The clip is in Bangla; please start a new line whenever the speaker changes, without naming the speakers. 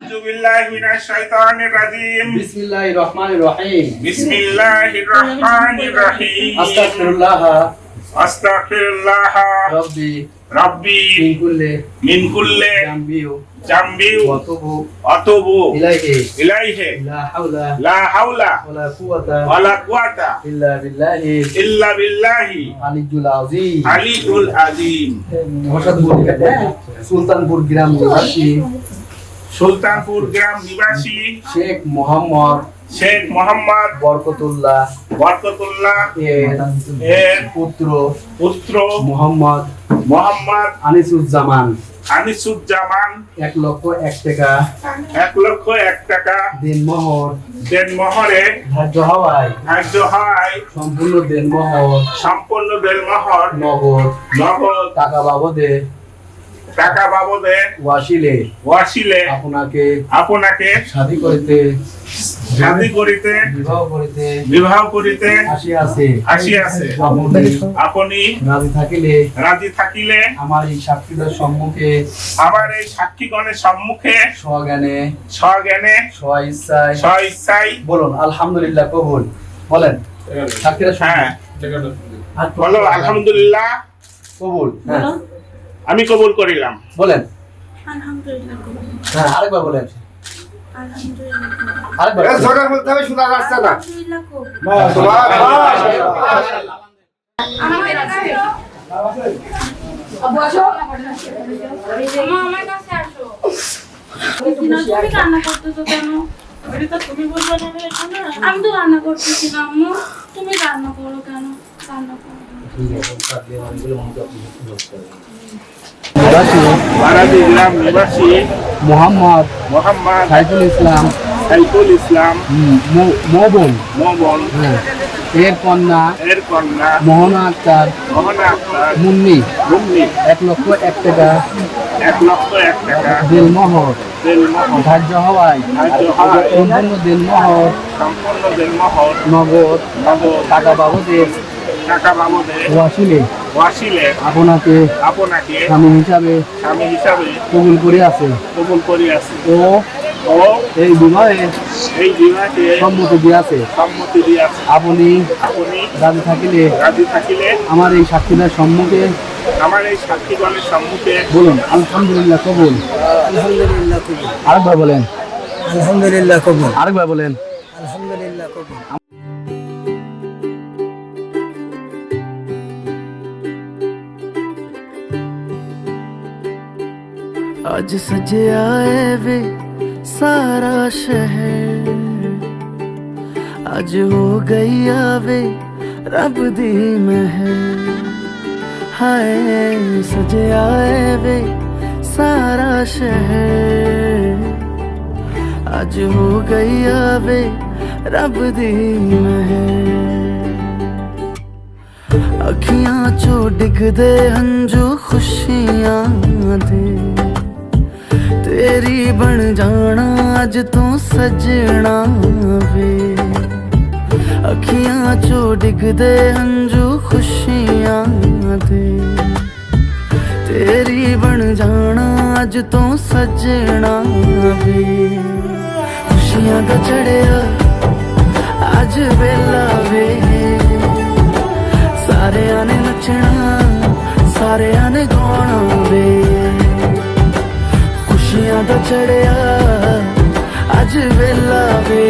أعوذ بالله من الشيطان الرجيم
بسم الله الرحمن الرحيم
بسم الله الرحمن الرحيم
أستغفر الله
أستغفر الله
ربي
ربي
من كل
ذنب وأتوب إليه
لا
حول ولا قوة
إلا بالله العلي العظيم
علي العظيم
সুলতানপুর গ্রাম নিবাসী
সুলতানপুর গ্রাম নিবাসী
শেখ মোহাম্মদ বরকতুল্লাহ এর পুত্র মোহাম্মদ আনিসুজ্জামান
1,01,000 টাকা দেনমোহরে
ধার্য হওয়ায় সম্পূর্ণ দেনমোহর নগদ টাকা বাবদে ওয়াসিলে আপনাকে শাদী করিতে বিবাহ করিতে আসিয়াছে আপনি রাজি থাকিলে আমার এই সাক্ষীগণের সম্মুখে স্বজ্ঞানে স্বইচ্ছায় বলুন আলহামদুলিল্লাহ কবুল বলেন সাক্ষীরা
হ্যাঁ বলো আলহামদুলিল্লাহ
কবুল হ্যাঁ
আমি কবুল করিলাম
বলেন
আলহামদুলিল্লাহ কবুল
হ্যাঁ আরেকবার বলেন
আলহামদুলিল্লাহ
আরেকবার
জোরে বলতে হবে শোনা যাচ্ছে না
আলহামদুলিল্লাহ কবুল
আব্বু আসো
আমার কাছে আসো তুমি রান্না করতেছো কেন তুমি বলছো আমি তো রান্না করতেছি না আম্মু তুমি রান্না করো কেন রান্না করো
বারাদি গ্রাম নিবাসী
মোহাম্মদ
সাইফুল ইসলাম
মোবন এর কন্যা মোহনা আক্তার মুন্নি 1,01,000 টাকা দেনমোহর ধার্য হওয়ায় সম্পূর্ণ দেনমোহর নগদ টাকা বাবদে ওয়াসিলে আপনাকে স্বামী হিসাবে কবুল করে আছে ও এই বিবাহে সম্মতি দিয়াছে আপনি রাজি থাকিলে আমার এই সাক্ষীদের সম্মুখে বলুন আলহামদুলিল্লাহ কবুল আরেকবার বলেন
আলহামদুলিল্লাহ কবুল
আরেকবার বলেন
আলহামদুলিল্লাহ কবুল
आज सजे आए वे सारा शहर आज हो गई आवे रब दी महर हाय सजे आए वे सारा शहर आज हो गई आवे रब दी महर अखियां चो डिग दे हंजू खुशियां दे तेरी बन जाना अज तू सजना वे अखियां चो डिग दे हंजू खुशियां दे तेरी बन जाना अज तू सजना वे खुशियां दा चढ़िया अज वेला वे सारे ने नचना सारे ने गाना वे खुशियां दा चढ़िया अज वेला वे